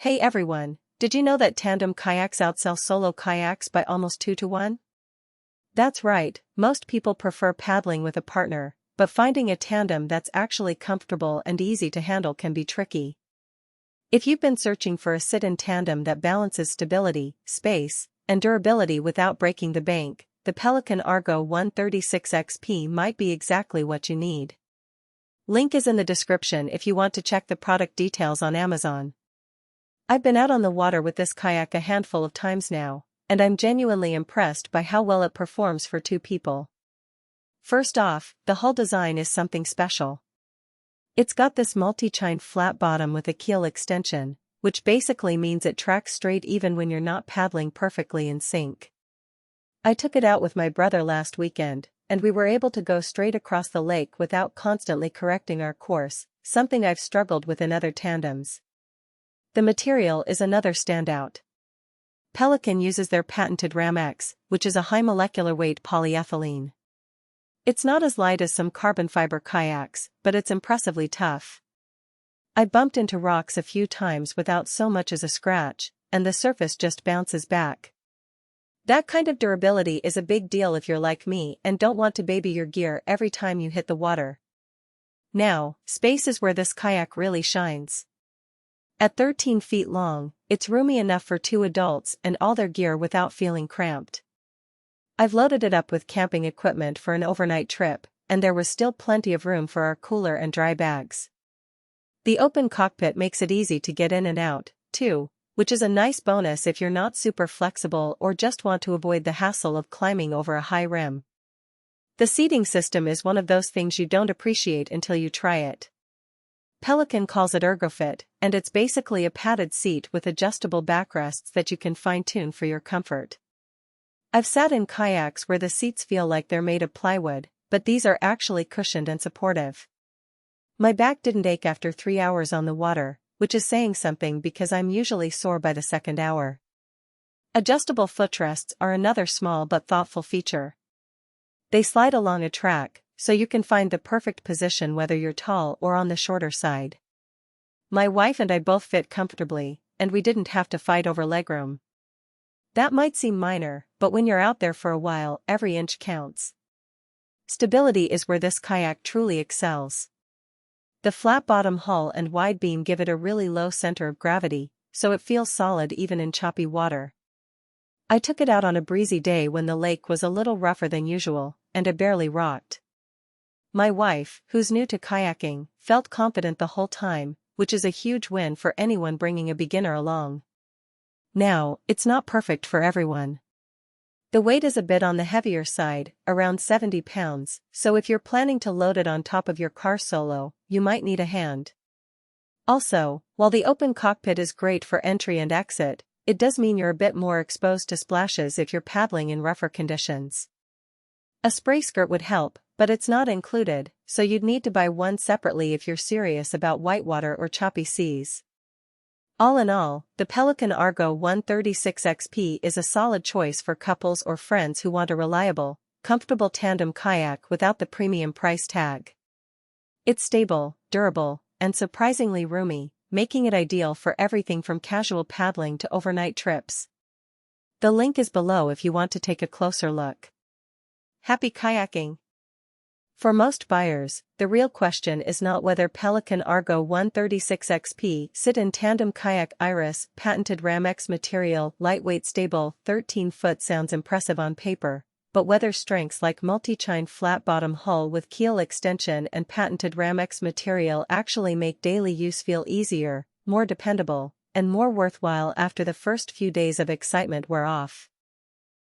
Hey everyone, did you know that tandem kayaks outsell solo kayaks by almost 2 to 1? That's right, most people prefer paddling with a partner, but finding a tandem that's actually comfortable and easy to handle can be tricky. If you've been searching for a sit-in tandem that balances stability, space, and durability without breaking the bank, the Pelican Argo 136XP might be exactly what you need. Link is in the description if you want to check the product details on Amazon. I've been out on the water with this kayak a handful of times now, and I'm genuinely impressed by how well it performs for 2 people. First off, the hull design is something special. It's got this multi-chine flat bottom with a keel extension, which basically means it tracks straight even when you're not paddling perfectly in sync. I took it out with my brother last weekend, and we were able to go straight across the lake without constantly correcting our course, something I've struggled with in other tandems. The material is another standout. Pelican uses their patented Ramex, which is a high molecular weight polyethylene. It's not as light as some carbon fiber kayaks, but it's impressively tough. I bumped into rocks a few times without so much as a scratch, and the surface just bounces back. That kind of durability is a big deal if you're like me and don't want to baby your gear every time you hit the water. Now, space is where this kayak really shines. At 13 feet long, it's roomy enough for 2 adults and all their gear without feeling cramped. I've loaded it up with camping equipment for an overnight trip, and there was still plenty of room for our cooler and dry bags. The open cockpit makes it easy to get in and out, too, which is a nice bonus if you're not super flexible or just want to avoid the hassle of climbing over a high rim. The seating system is one of those things you don't appreciate until you try it. Pelican calls it Ergofit, and it's basically a padded seat with adjustable backrests that you can fine-tune for your comfort. I've sat in kayaks where the seats feel like they're made of plywood, but these are actually cushioned and supportive. My back didn't ache after 3 hours on the water, which is saying something because I'm usually sore by the second hour. Adjustable footrests are another small but thoughtful feature. They slide along a track, so you can find the perfect position whether you're tall or on the shorter side. My wife and I both fit comfortably, and we didn't have to fight over legroom. That might seem minor, but when you're out there for a while, every inch counts. Stability is where this kayak truly excels. The flat-bottom hull and wide beam give it a really low center of gravity, so it feels solid even in choppy water. I took it out on a breezy day when the lake was a little rougher than usual, and it barely rocked. My wife, who's new to kayaking, felt confident the whole time, which is a huge win for anyone bringing a beginner along. Now, it's not perfect for everyone. The weight is a bit on the heavier side, around 70 pounds, so if you're planning to load it on top of your car solo, you might need a hand. Also, while the open cockpit is great for entry and exit, it does mean you're a bit more exposed to splashes if you're paddling in rougher conditions. A spray skirt would help, but it's not included, so you'd need to buy one separately if you're serious about whitewater or choppy seas. All in all, the Pelican Argo 136XP is a solid choice for couples or friends who want a reliable, comfortable tandem kayak without the premium price tag. It's stable, durable, and surprisingly roomy, making it ideal for everything from casual paddling to overnight trips. The link is below if you want to take a closer look. Happy kayaking! For most buyers, the real question is not whether Pelican Argo 136XP sit-in tandem kayak Iris patented Ramex material lightweight stable 13-foot sounds impressive on paper, but whether strengths like multi-chine flat-bottom hull with keel extension and patented Ramex material actually make daily use feel easier, more dependable, and more worthwhile after the first few days of excitement wear off.